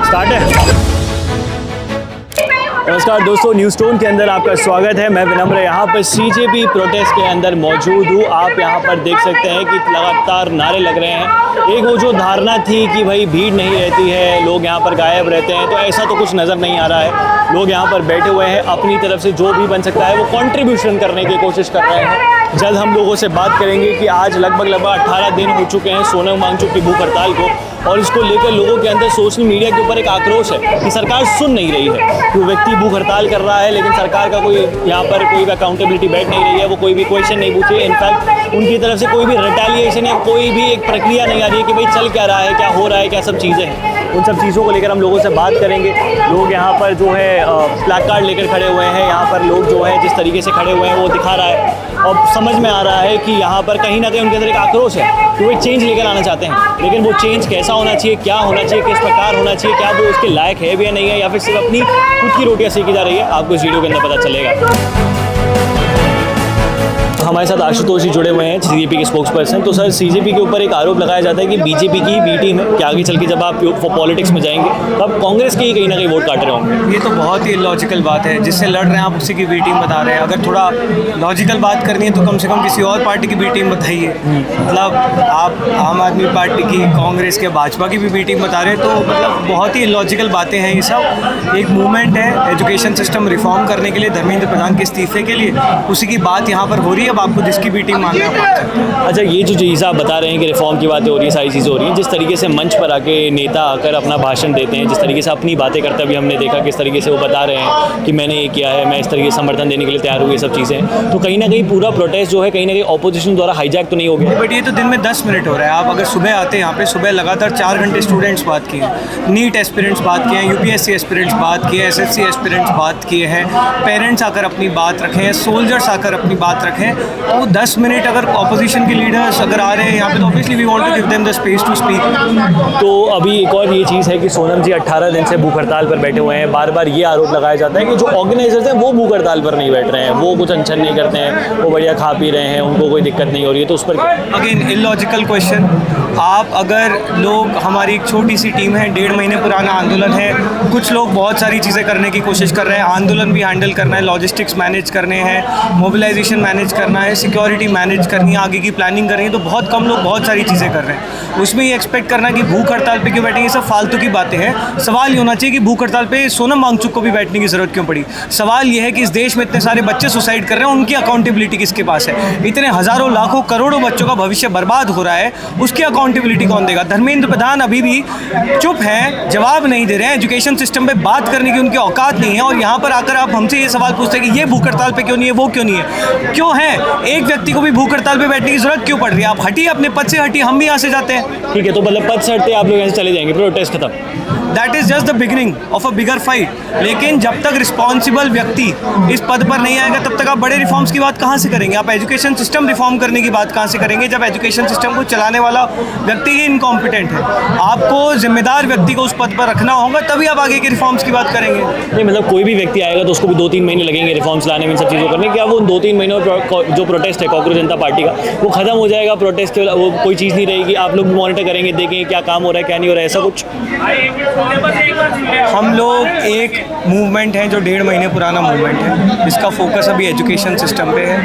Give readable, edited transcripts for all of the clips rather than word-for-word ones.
Start है। नमस्कार दोस्तों, न्यूज़ टोन के अंदर आपका स्वागत है। मैं विनम्र यहाँ पर सीजेपी प्रोटेस्ट के अंदर मौजूद हूँ। आप यहाँ पर देख सकते हैं कि लगातार नारे लग रहे हैं। एक वो जो धारणा थी कि भाई भीड़ नहीं रहती है, लोग यहाँ पर गायब रहते हैं, तो ऐसा तो कुछ नज़र नहीं आ रहा है। लोग यहाँ पर बैठे हुए हैं, अपनी तरफ से जो भी बन सकता है वो कंट्रीब्यूशन करने की कोशिश कर रहे हैं। जल्द हम लोगों से बात करेंगे कि आज लगभग 18 दिन हो चुके हैं सोनम वांगचुक की भूख हड़ताल को, और इसको लेकर लोगों के अंदर सोशल मीडिया के ऊपर एक आक्रोश है कि सरकार सुन नहीं रही है। कि वो व्यक्ति भूख हड़ताल कर रहा है लेकिन सरकार का कोई यहाँ पर कोई भी अकाउंटेबिलिटी बैठ नहीं रही है, वो कोई भी क्वेश्चन नहीं पूछे। इनफैक्ट उनकी तरफ से कोई भी रिटेलिएशन या कोई भी एक प्रक्रिया नहीं आ रही है कि भाई चल क्या रहा है, क्या हो रहा है, क्या सब चीज़ें हैं। उन सब चीज़ों को लेकर हम लोगों से बात करेंगे। लोग यहाँ पर जो है प्लैक कार्ड लेकर खड़े हुए हैं। यहाँ पर लोग जो है जिस तरीके से खड़े हुए हैं वो दिखा रहा है, और समझ में आ रहा है कि यहाँ पर कहीं ना कहीं उनके अंदर एक आक्रोश है कि वो चेंज लेकर आना चाहते हैं। लेकिन वो चेंज कैसा होना चाहिए, क्या होना चाहिए, किस प्रकार होना चाहिए, क्या वो उसके लायक है भी या नहीं है, या फिर सिर्फ अपनी खुद की रोटियाँ सेकी जा रही है, आपको इस वीडियो के अंदर पता चलेगा। हमारे साथ आशुतोष जी जुड़े हुए हैं, सीजेपी के स्पोक्स पर्सन। तो सर, सीजेपी के ऊपर एक आरोप लगाया जाता है कि बीजेपी की बी टीम है कि आगे चल के जब आप पॉलिटिक्स में जाएंगे तो आप कांग्रेस के ही कहीं ना कहीं वोट काट रहे होंगे। ये तो बहुत ही लॉजिकल बात है। जिससे लड़ रहे हैं आप उसी की बी टीम बता रहे हैं। अगर थोड़ा लॉजिकल बात करनी है तो कम से कम किसी और पार्टी की बी टीम बताइए। मतलब आप आम आदमी पार्टी की, कांग्रेस के, भाजपा की भी बी टीम बता रहे हैं, तो मतलब बहुत ही लॉजिकल बातें हैं ये सब। एक मूवमेंट है एजुकेशन सिस्टम रिफॉर्म करने के लिए, धर्मेंद्र प्रधान के इस्तीफे के लिए, उसी की बात यहाँ पर हो रही है। अब आपको जिसकी बी टीम मानना है। अच्छा, ये जो चीज़ आप बता रहे हैं कि रिफॉर्म की बातें हो रही है, सारी चीज़ें हो रही हैं, जिस तरीके से मंच पर आके नेता आकर अपना भाषण देते हैं, जिस तरीके से अपनी बातें करते हुए हमने देखा, किस तरीके से वो बता रहे हैं कि मैंने ये किया है, मैं इस तरीके से समर्थन देने के लिए तैयार हुई, ये सब चीज़ें, तो कहीं ना कहीं पूरा प्रोटेस्ट जो है कहीं ना कहीं ऑपोजिशन द्वारा हाईजैक तो नहीं हो गया। बट ये तो दिन में 10 मिनट हो रहा है। आप अगर सुबह आते हैं यहाँ पे, सुबह लगातार 4 घंटे स्टूडेंट्स बात किए, नीट एस्पिरेंट्स बात किए हैं, यूपीएससी एस्पिरेंट्स बात किए, एसएससी एस्पिरेंट्स बात किए हैं, पेरेंट्स आकर अपनी बात रखें, सोल्जर्स आकर अपनी बात रखें। वो 10 मिनट अगर ऑपोजिशन के लीडर्स अगर आ रहे हैं यहाँ पे, तो obviously we want to give them the space to speak. तो अभी एक और ये चीज़ है कि सोनम जी 18 दिन से भूख हड़ताल पर बैठे हुए हैं। बार बार ये आरोप लगाया जाता है कि जो ऑर्गेनाइजर्स हैं वो भूख हड़ताल पर नहीं बैठ रहे हैं, वो कुछ अनशन नहीं करते हैं, वो बढ़िया खा पी रहे हैं, उनको कोई दिक्कत नहीं हो रही है। तो उस पर अगेन इलॉजिकल क्वेश्चन। आप अगर लोग, हमारी एक छोटी सी टीम है, 1.5 महीने पुराना आंदोलन है, कुछ लोग बहुत सारी चीज़ें करने की कोशिश कर रहे हैं। आंदोलन भी हैंडल करना है, लॉजिस्टिक्स मैनेज करने हैं, मोबिलाइजेशन मैनेज करना है, सिक्योरिटी मैनेज करनी है, आगे की प्लानिंग करनी है, तो बहुत कम लोग बहुत सारी चीज़ें कर रहे हैं। उसमें ये एक्सपेक्ट करना कि भूख हड़ताल पे क्यों बैठेंगे, ये सब फालतू की बातें हैं। सवाल ये होना चाहिए कि भूख हड़ताल पे सोनम वांगचुक को भी बैठने की ज़रूरत क्यों पड़ी। सवाल ये है कि इस देश में इतने सारे बच्चे सुसाइड कर रहे हैं, उनकी अकाउंटेबिलिटी किसके पास है। इतने हज़ारों लाखों करोड़ों बच्चों का भविष्य बर्बाद हो रहा है, उसकी अकाउंटेबिलिटी कौन देगा। धर्मेंद्र प्रधान अभी भी चुप हैं, जवाब नहीं दे रहे हैं, एजुकेशन सिस्टम पे बात करने की उनकी औकात नहीं है। और यहाँ पर आकर आप हमसे ये सवाल पूछते हैं कि ये भूख हड़ताल पे क्यों नहीं है, वो क्यों नहीं है। क्यों है, एक व्यक्ति को भी भूख हड़ताल पे बैठने की जरूरत क्यों पड़ रही है। आप हटिए, अपने पद से हटिए, हम भी यहाँ से जाते हैं। ठीक है, तो मतलब पद से हटते आप लोग यहाँ से चले जाएंगे, प्रोटेस्ट खत्म। That is just the beginning of a bigger fight. लेकिन जब तक रिस्पॉन्सिबल व्यक्ति इस पद पर नहीं आएगा, तब तक आप बड़े रिफॉर्म्स की बात कहाँ से करेंगे। आप एजुकेशन सिस्टम रिफॉर्म करने की बात कहाँ से करेंगे, जब एजुकेशन सिस्टम को चलाने वाला व्यक्ति ही इनकॉम्पिटेंट है। आपको जिम्मेदार व्यक्ति को उस पद पर रखना होगा, तभी आप आगे के रिफॉर्म्स की बात करेंगे। नहीं, मतलब कोई भी व्यक्ति आएगा तो उसको भी 2-3 महीने लगेंगे रिफॉर्म्स लाने में, इन सब चीज़ों करने। क्या वो 2-3 महीनों में जो प्रोटेस्ट है कांग्रेस जनता पार्टी का, वो खत्म हो जाएगा, प्रोटेस्ट के वो कोई चीज़ नहीं रहेगी, आप लोग भी मॉनिटर करेंगे, देखेंगे क्या काम हो रहा है, क्या नहीं हो रहा है, ऐसा कुछ। हम लोग एक मूवमेंट है जो 1.5 महीने पुराना मूवमेंट है, इसका फोकस अभी एजुकेशन सिस्टम पे है।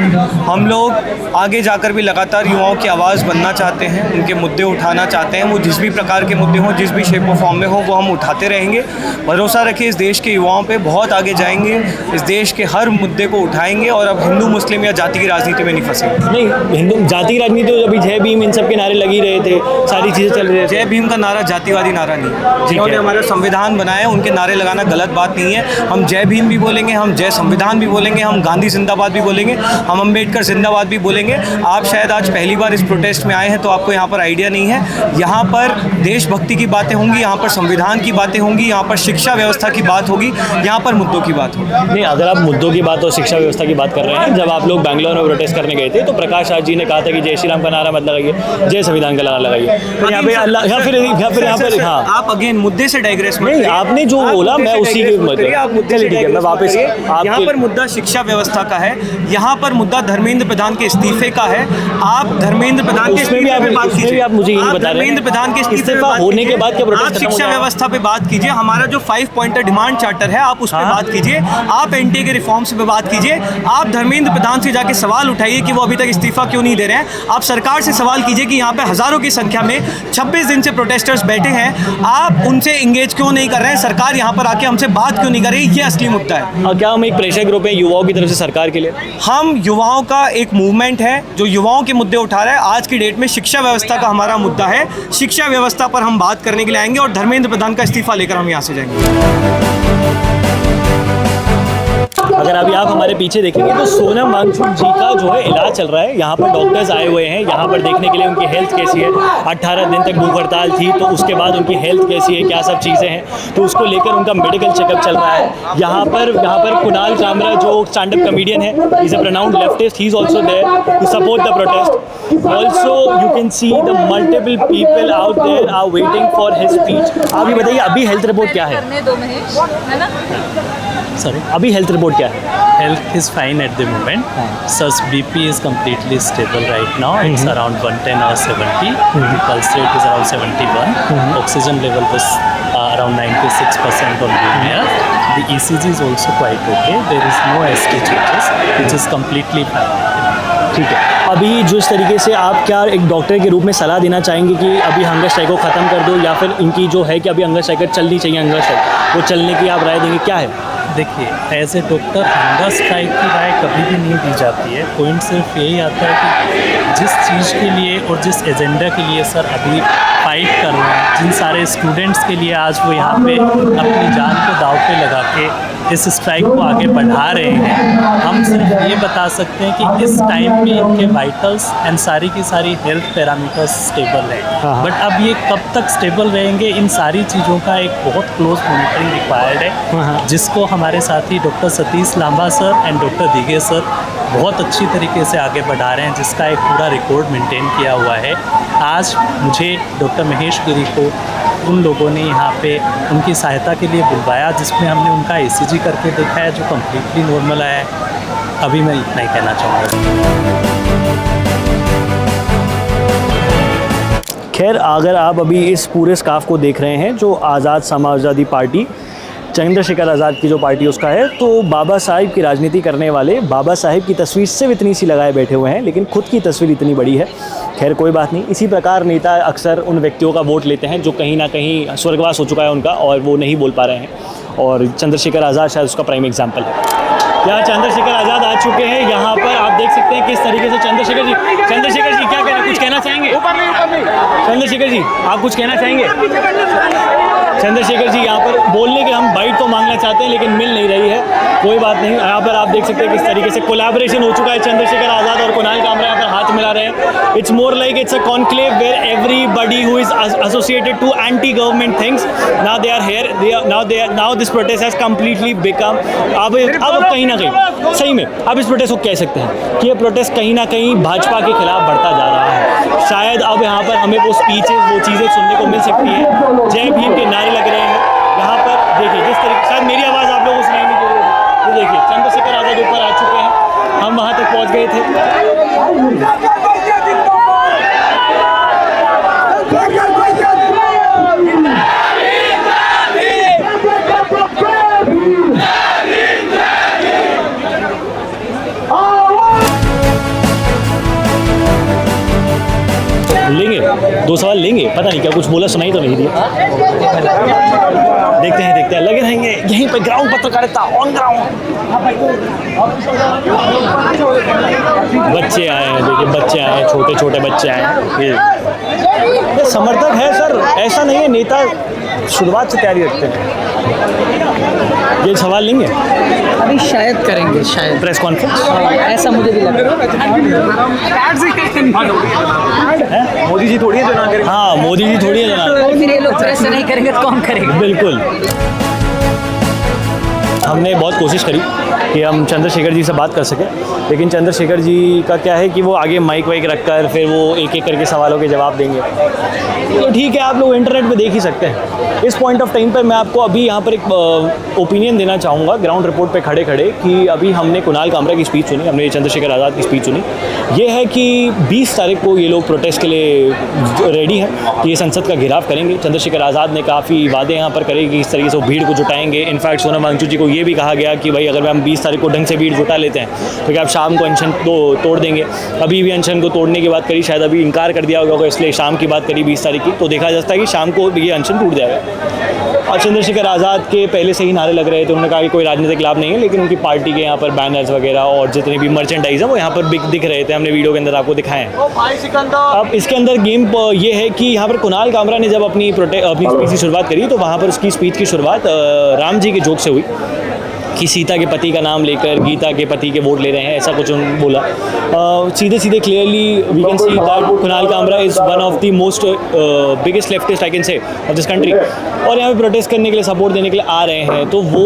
हम लोग आगे जाकर भी लगातार युवाओं की आवाज़ बनना चाहते हैं, उनके मुद्दे उठाना चाहते हैं। वो जिस भी प्रकार के मुद्दे हों, जिस भी शेप और फॉर्म में हो, वो हम उठाते रहेंगे। भरोसा रखिए, इस देश के युवाओं पे बहुत आगे जाएंगे, इस देश के हर मुद्दे को उठाएंगे, और अब हिंदू मुस्लिम या जाति की राजनीति में नहीं फंसेंगे। नहीं, हिंदू जाति राजनीति तो अभी जय भीम इन सब के नारे लगी रहे थे, सारी चीज़ें चल रही है। जय भीम का नारा जातिवादी नारा नहीं है। जिन्होंने हमारा संविधान बनाया उनके नारे लगाना गलत बात नहीं है। हम जय भीम भी बोलेंगे, हम जय संविधान भी बोलेंगे, हम गांधी जिंदाबाद भी बोलेंगे, हम अम्बेडकर जिंदाबाद भी बोलेंगे। आप शायद आज पहली बार इस प्रोटेस्ट में आए हैं तो आपको यहाँ पर आइडिया नहीं है। यहाँ पर देशभक्ति की बातें होंगी, यहाँ पर संविधान की बातें होंगी, यहाँ पर शिक्षा व्यवस्था की बात होगी, यहाँ पर मुद्दों की बात होगी। नहीं, अगर आप मुद्दों की बात और शिक्षा व्यवस्था की बात कर रहे हैं, जब आप लोग बैंगलोर में प्रोटेस्ट करने गए थे तो प्रकाश राज जी ने कहा था कि जय श्री राम का नारा मत लगाइए, जय संविधान का नारा लगाइए। फिर यहाँ पे अल्लाह या फिर यहाँ पर हाँ आप अगेन मुद्दे से डाइग्रेस मत नहीं, करिए। आपने जो आप बोला मुद्दे मैं से उसी डाइग्रेस के मत करिए, आप मुद्दे से ठीक है, मैं डाइग्रेस मत वापस करिए। आपके यहाँ पर मुद्दा शिक्षा व्यवस्था का है, यहाँ पर मुद्दा धर्मेंद्र प्रधान के इस्तीफे का है। आप धर्मेंद्र प्रधान के उसमें भी इस्तीफे पे बात कीजिए। आप मुझे ये नहीं आप बता रहे धर्मेंद्र प्रधान के इस्तीफे पे इस्तीफा बात होने के कीजिए। बाद क्या प्रोटेस्ट आप खत्म हो शिक्षा जाएगा? व्यवस्था पे बात कीजिए। हमारा जो 5 पॉइंटर डिमांड चार्टर है आप उस पर बात कीजिए। आप एनटीए के रिफॉर्म्स पे बात कीजिए। आप धर्मेंद्र प्रधान से जाके सवाल उठाइए कि वो अभी तक इस्तीफा क्यों नहीं दे रहे हैं। आप सरकार से सवाल कीजिए कि यहाँ पे हजारों की संख्या में 26 दिन से प्रोटेस्टर्स बैठे हैं, आप उनसे इंगेज क्यों नहीं कर रहे हैं? सरकार यहाँ पर आके हमसे बात क्यों नहीं कर रही? ये असली मुद्दा है। और क्या हम एक प्रेशर ग्रुप है युवाओं की तरफ से सरकार के लिए? हम युवाओं का एक मूवमेंट है जो युवाओं के मुद्दे उठा रहा है। आज की डेट में शिक्षा व्यवस्था का हमारा मुद्दा है। शिक्षा व्यवस्था पर हम बात करने के लिए आएंगे और धर्मेंद्र प्रधान का इस्तीफा लेकर हम यहाँ से जाएंगे। अगर अभी आप हमारे पीछे देखेंगे तो सोनम वांगचुक जी का जो है इलाज चल रहा है। यहाँ पर डॉक्टर्स आए हुए हैं यहाँ पर देखने के लिए उनकी हेल्थ कैसी है। 18 दिन तक भूख हड़ताल थी तो उसके बाद उनकी हेल्थ कैसी है, क्या सब चीज़ें हैं, तो उसको लेकर उनका मेडिकल चेकअप चल रहा है। यहाँ पर कुणाल कामरा जो स्टैंड अप कॉमेडियन है, he is a pronounced leftist, he is also there to support the protest. Also you can see the multiple people out there are waiting for his speech. आप ये बताइए अभी हेल्थ रिपोर्ट क्या है? करने दो महेश, है ना? Sorry, अभी हेल्थ रिपोर्ट क्या है? health is fine at the moment. Sir's BP is completely stable right now. It's around 110 or 70. The pulse rate is around 71. Oxygen level was around 96% on Lumia. The ECG is also quite okay. There is no ST changes, which is completely fine. ठीक है, अभी जिस तरीके से आप क्या एक doctor के रूप में सलाह देना चाहेंगे कि अभी हंगर स्ट्राइक को ख़त्म कर दो या फिर इनकी जो है कि अभी हंगर स्ट्राइक चलनी चाहिए, हंगर स्ट्राइक वो चलने की आप राय देंगे, क्या है? देखिए, as a doctor hunger strike की राय कभी भी नहीं दी जाती है। पॉइंट सिर्फ यही आता है कि जिस चीज़ के लिए और जिस एजेंडा के लिए सर अभी फाइट कर रहे हैं, जिन सारे स्टूडेंट्स के लिए आज वो यहाँ पे अपनी जान को दांव पे लगा के इस स्ट्राइक को आगे बढ़ा रहे हैं, हम सिर्फ ये बता सकते हैं कि इस टाइम में इनके वाइटल्स एंड सारी की सारी हेल्थ पैरामीटर्स स्टेबल है। बट अब ये कब तक स्टेबल रहेंगे, इन सारी चीज़ों का एक बहुत क्लोज मॉनिटरिंग रिक्वायर्ड है, जिसको हमारे साथी doctor Satish Lamba sir and doctor Dige sir बहुत अच्छी तरीके से आगे बढ़ा रहे हैं, जिसका एक पूरा रिकॉर्ड मेंटेन किया हुआ है। आज मुझे डॉक्टर महेश गिरी को उन लोगों ने यहाँ पे उनकी सहायता के लिए बुलवाया, जिसमें हमने उनका ECG करके देखा है जो कम्प्लीटली नॉर्मल आया है। अभी मैं इतना ही कहना चाहूँगा। खैर, अगर आप अभी इस पूरे स्काफ को देख रहे हैं जो आज़ाद समाजवादी पार्टी चंद्रशेखर आज़ाद की जो पार्टी उसका है, तो बाबा साहिब की राजनीति करने वाले बाबा साहिब की तस्वीर सिर्फ इतनी सी लगाए बैठे हुए हैं, लेकिन खुद की तस्वीर इतनी बड़ी है। खैर कोई बात नहीं, इसी प्रकार नेता अक्सर उन व्यक्तियों का वोट लेते हैं जो कहीं ना कहीं स्वर्गवास हो चुका है उनका और वो नहीं बोल पा रहे हैं, और चंद्रशेखर आज़ाद शायद उसका प्राइम एग्जाम्पल है। यहाँ चंद्रशेखर आज़ाद आ चुके हैं, यहाँ पर आप देख सकते हैं किस तरीके से चंद्रशेखर जी क्या कह रहे हैं, कुछ कहना चाहेंगे? चंद्रशेखर जी आप कुछ कहना चाहेंगे? चंद्रशेखर जी यहाँ पर बोलने के हम बाइट तो मांगना चाहते हैं लेकिन मिल नहीं रही है, कोई बात नहीं। यहाँ पर आप देख सकते हैं किस तरीके से कोलैबोरेशन हो चुका है, चंद्रशेखर आज़ाद और कुणाल कामरा यहाँ पर हाथ मिला रहे हैं। It's more like it's a conclave where everybody who is associated to anti government things now they are here, now this protest has completely become अब कहीं ना कहीं सही में अब इस प्रोटेस्ट को कह सकते हैं कि ये प्रोटेस्ट कहीं ना कहीं भाजपा के खिलाफ बढ़ता जा रहा है। शायद अब यहाँ पर हमें वो स्पीचेस वो चीज़ें सुनने को मिल सकती है, जय भीम के नारे लग रहे हैं यहाँ पर। देखिए जिस तरीके, शायद मेरी आवाज़ आप लोगों को सुनाई नहीं दे रही है, ये देखिए चंद्रशेखर आज़ाद ऊपर आ चुके हैं, हम वहाँ तक पहुँच गए थे। लेंगे दो सवाल लेंगे, पता नहीं क्या कुछ बोला, सुनाई तो नहीं दिया। देखते हैं लगे रहेंगे यहीं पे ग्राउंड पत्रकारिता ऑन ग्राउंड। बच्चे आए हैं, देखिए बच्चे आए हैं, छोटे छोटे बच्चे आए हैं। ये समर्थक है सर, ऐसा नहीं है, नेता शुरुआत से तैयारी रखते हैं। ये सवाल लेंगे अभी शायद करेंगे, शायद प्रेस कॉन्फ्रेंस, ऐसा मुझे भी लग रहा है। मोदी जी थोड़ी है जो ना करें, हाँ मोदी जी थोड़ी है जो ना, फिर ये लोग प्रेस नहीं करेंगे तो कौन करेगा? बिल्कुल। हमने बहुत कोशिश करी कि हम चंद्रशेखर जी से बात कर सकें, लेकिन चंद्रशेखर जी का क्या है कि वो आगे माइक वाइक रखकर फिर वो एक एक करके सवालों के जवाब देंगे। तो ठीक है, आप लोग इंटरनेट पे देख ही सकते हैं। इस पॉइंट ऑफ टाइम पर मैं आपको अभी यहाँ पर एक ओपिनियन देना चाहूँगा ग्राउंड रिपोर्ट पे खड़े खड़े कि अभी हमने कुणाल कामरा की स्पीच सुनी, हमने चंद्रशेखर आज़ाद की स्पीच सुनी। ये है कि 20 तारीख को ये लोग प्रोटेस्ट के लिए रेडी हैं कि ये संसद का घेराव करेंगे। चंद्रशेखर आज़ाद ने काफ़ी वादे यहाँ पर करे कि इस तरीके से वो भीड़ को जुटाएंगे। इनफैक्ट सोनम वांगचुक जी को ये भी कहा गया कि भाई अगर हम 20 तारीख को ढंग से भीड़ जुटा लेते हैं तो क्या आप शाम को अनशन तोड़ देंगे। अभी भी अनशन को तोड़ने की बात करी, शायद अभी इनकार कर दिया होगा, इसलिए शाम की बात करी 20 तारीख की। तो देखा जा सकता है कि शाम को ये अनशन टूट जाएगा। और चंद्रशेखर आज़ाद के पहले से ही नारे लग रहे थे, उन्होंने कहा कि कोई राजनीतिक लाभ नहीं है, लेकिन उनकी पार्टी के यहाँ पर बैनर्स वगैरह और जितने भी मर्चेंडाइज हैं वो यहाँ पर दिख रहे थे, हमने वीडियो के अंदर आपको दिखाए हैं। अब इसके अंदर गेम ये है कि यहाँ पर कुणाल कामरा ने जब अपनी स्पीच की शुरुआत करी तो वहाँ पर उसकी स्पीच की शुरुआत राम जी के जोक से हुई कि सीता के पति का नाम लेकर गीता के पति के वोट ले रहे हैं, ऐसा कुछ उन्होंने बोला। सीधे सीधे clearly we can see that Kunal Kamra is one of the most biggest leftist I can say of this country, और यहाँ पे प्रोटेस्ट करने के लिए, सपोर्ट देने के लिए आ रहे हैं। तो वो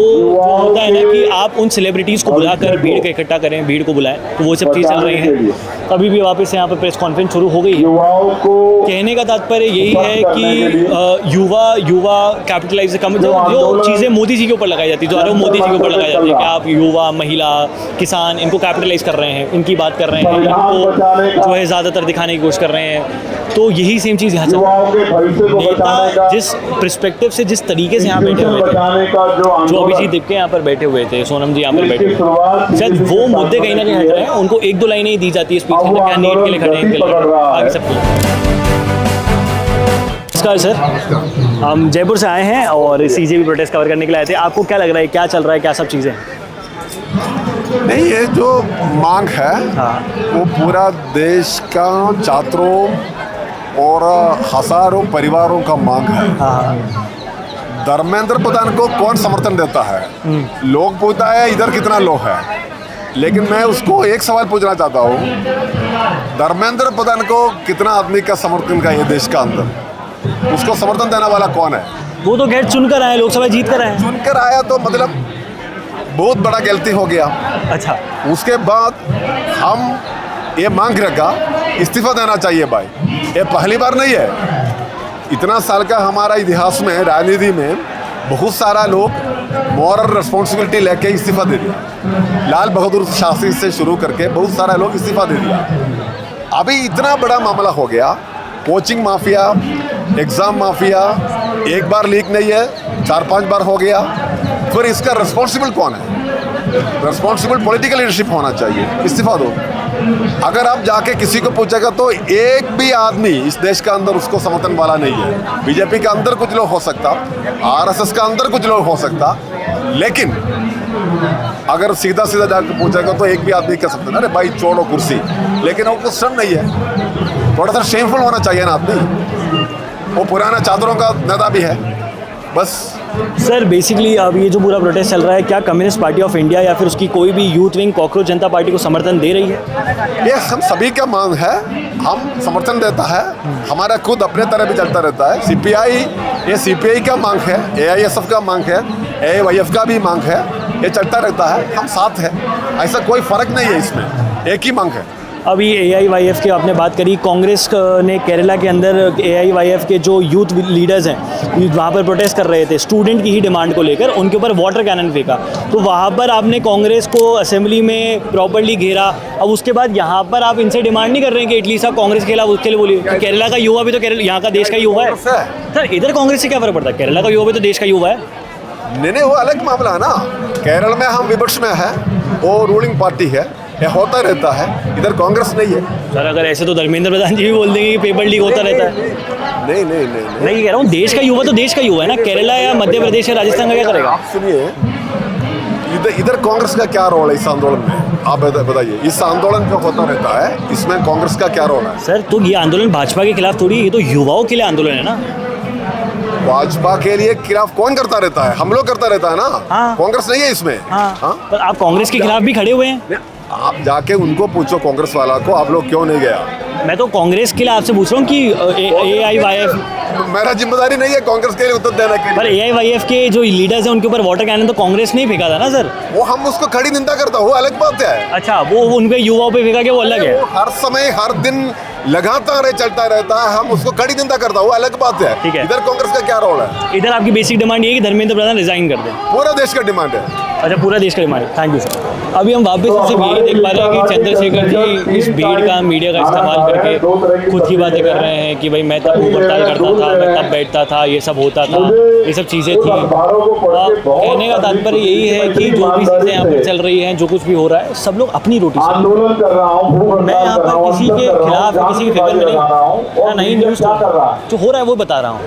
होता है ना कि आप उन सेलिब्रिटीज़ को बुलाकर भीड़ को इकट्ठा करें, भीड़ को बुलाएं, तो वो सब चीज़ चल रही है। अभी भी वापस यहाँ पर प्रेस कॉन्फ्रेंस शुरू हो गई है। कहने का तात्पर्य यही है कि युवा कैपिटलाइज जो चीज़ें मोदी जी के ऊपर लगाई जाती है, जो मोदी जी के ऊपर लगाई जाती है कि आप युवा, महिला, किसान, इनको कैपिटलाइज कर रहे हैं, इनकी बात कर रहे हैं, इनको जो है ज़्यादातर दिखाने की कोशिश कर रहे हैं। तो यही सेम चीज़ यहाँ चल रही है। नेता जिस पर्सपेक्टिव से, जिस तरीके से यहाँ बैठे हुए थे, जो अभिजीत दिपके यहाँ पर बैठे हुए थे, सोनम जी यहाँ पर बैठे हुए, शायद वो मुद्दे कहीं ना कहीं हट रहे हैं। उनको 1-2 लाइनें ही दी जाती है स्पीच में, क्या नीट के लिए खड़े हैं, आगे सब कुछ। नमस्कार सर, हम जयपुर से आए हैं और सीजेपी प्रोटेस्ट कवर करने के लिए आए थे। आपको क्या लग रहा है, क्या चल रहा है, क्या सब चीज़ें? नहीं, ये जो मांग है वो पूरा देश का छात्रों और हजारों परिवारों का मांग है। धर्मेंद्र प्रधान को कौन समर्थन देता है? लोग पूछता है इधर कितना लोग है, लेकिन मैं उसको एक सवाल पूछना चाहता हूँ, धर्मेंद्र प्रधान को कितना आदमी का समर्थन का ये देश का अंदर, उसको समर्थन देने वाला कौन है? वो तो गैर चुनकर आए, लोकसभा जीत कर आए। चुनकर आया तो मतलब बहुत बड़ा गलती हो गया। अच्छा, उसके बाद हम ये मांग रखा इस्तीफा देना चाहिए भाई। ये पहली बार नहीं है, इतना साल का हमारा इतिहास में, राजनीति में बहुत सारा लोग मॉरल रिस्पॉन्सिबिलिटी लेके इस्तीफा दे दिया। लाल बहादुर शास्त्री से शुरू करके बहुत सारा लोग इस्तीफा दे दिया। अभी इतना बड़ा मामला हो गया, कोचिंग माफिया, एग्ज़ाम माफिया, एक बार लीक नहीं है, 4-5 बार हो गया। फिर इसका रिस्पॉन्सिबल कौन है? रिस्पॉन्सिबल पॉलिटिकल लीडरशिप होना चाहिए, इस्तीफा दो। अगर आप जाके किसी को पूछेगा तो एक भी आदमी इस देश का अंदर उसको समर्थन वाला नहीं है। बीजेपी के अंदर कुछ लोग हो सकता, आरएसएस का अंदर कुछ लोग हो सकता, लेकिन अगर सीधा सीधा जाकर पूछेगा तो एक भी आदमी कह सकता है अरे भाई छोड़ो कुर्सी, लेकिन वो कुछ श्रम नहीं है। थोड़ा सा शेमफुल होना चाहिए ना आदमी। वो पुराना चादरों का नेता भी है बस। सर बेसिकली अब ये जो पूरा प्रोटेस्ट चल रहा है, क्या कम्युनिस्ट पार्टी ऑफ इंडिया या फिर उसकी कोई भी यूथ विंग कॉकरोच जनता पार्टी को समर्थन दे रही है? ये हम सभी का मांग है, हम समर्थन देता है, हमारा खुद अपने तरह भी चलता रहता है। सीपीआई, ये सीपीआई का मांग है, एआईएसएफ का मांग है, एआईवाईएफ का भी मांग है, ये चलता रहता है, हम साथ हैं, ऐसा कोई फर्क नहीं है इसमें, एक ही मांग है। अभी एआईवाईएफ की आपने बात करी, कांग्रेस ने केरला के अंदर एआईवाईएफ के जो यूथ लीडर्स हैं वहाँ पर प्रोटेस्ट कर रहे थे स्टूडेंट की ही डिमांड को लेकर, उनके ऊपर वाटर कैनन फेंका, तो वहाँ पर आपने कांग्रेस को असेंबली में प्रॉपर्ली घेरा। अब उसके बाद यहाँ पर आप इनसे डिमांड नहीं कर रहे हैं कि एटलीस्ट आप कांग्रेस के खिलाफ उसके लिए बोलिए। केरला का युवा भी तो यहाँ का देश का युवा है सर, इधर कांग्रेस से क्या फर्क पड़ता है? केरला का युवा भी तो देश का युवा है। नहीं, वो अलग मामला है ना। केरल में हम विपक्ष में है, वो रूलिंग पार्टी है, ये होता रहता है, इधर कांग्रेस नहीं है। सर अगर ऐसे तो धर्मेंद्र प्रधान जी भी बोल देंगे कि पेपर लीक होता रहता है। नहीं कह रहा हूँ, देश का युवा तो देश का युवा है ना। केरला या मध्य प्रदेश या राजस्थान का क्या करेगा? आप सुनिए, इधर कांग्रेस का क्या रोल है इस आंदोलन में? आप बताइए, इस आंदोलन जो होता रहता है इसमें कांग्रेस का क्या रोल है? सर तो ये आंदोलन भाजपा के खिलाफ थोड़ी, ये तो युवाओं के लिए आंदोलन है ना। भाजपा के लिए खिलाफ कौन करता रहता है? हम लोग करता रहता है ना। हाँ। कांग्रेस नहीं है इसमें। हाँ। पर आप कांग्रेस के खिलाफ भी खड़े हुए हैं। आप जाके उनको पूछो कांग्रेस वाला को, आप लोग क्यों नहीं गया? मैं तो कांग्रेस के लिए आपसे पूछ रहा हूँ कि एआईवाईएफ मेरा जिम्मेदारी नहीं है कांग्रेस के लिए उत्तर देने के पर लिए। AIYF के जो लीडर्स हैं उनके ऊपर वाटर कैनन तो कांग्रेस ने ही फेंका था ना सर। वो हम उसको खड़ी निंदा करता हूँ, अलग बात है। अच्छा, वो उन पे युवाओं पे फेंका के वो अलग है। वो हर समय हर दिन लगातार चलता रहता है, हम उसको कड़ी निंदा करता हूँ, अलग बात है। ठीक है। इधर कांग्रेस का क्या रोल है? इधर आपकी बेसिक डिमांड ये है कि धर्मेंद्र प्रधान रिजाइन कर दें। पूरा देश का डिमांड है। अच्छा, पूरा देश का डिमांड है। Thank you sir. अभी हम वापस सिर्फ यही देख पा रहे हैं कि चंद्रशेखर जी इस भीड़ का मीडिया का इस्तेमाल करके खुद की बातें कर रहे हैं कि भाई मैं तब भूख हड़ताल करता था, मैं तब बैठता था, ये सब होता था, ये सब चीज़ें थी। कहने का तात्पर्य यही है कि जो भी चीज़ें यहाँ पर चल रही हैं, जो कुछ भी हो रहा है, सब लोग अपनी रोटी से। मैं यहाँ पर किसी के खिलाफ या किसी के फेवर में नहीं न्यूज़ जो हो रहा है वो बता रहा हूँ।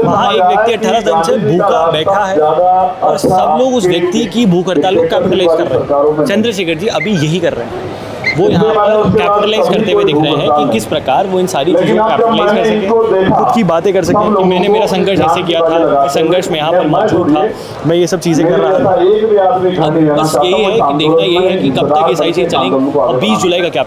वहाँ एक व्यक्ति 18 दिन से भूखा बैठा है और सब लोग उस व्यक्ति की भूख हड़ताल को कैपिटलाइज कर रहे हैं। चंद्रशेखर जी अभी यही कर रहे हैं। वो यहाँ पर कैपिटलाइज करते हुए दिख रहे हैं कि किस प्रकार वो इन सारी चीज़ों को कैपिटलाइज कर सकें, खुद की बातें कर सकें कि मैंने मेरा संघर्ष ऐसे किया था, इस संघर्ष में यहाँ पर मौजूद था, मैं ये सब चीज़ें कर रहा था। अब बस यही है कि देखना यही है कि कब तक ये सारी चीज़ें चलेंगी और 20 जुलाई का क्या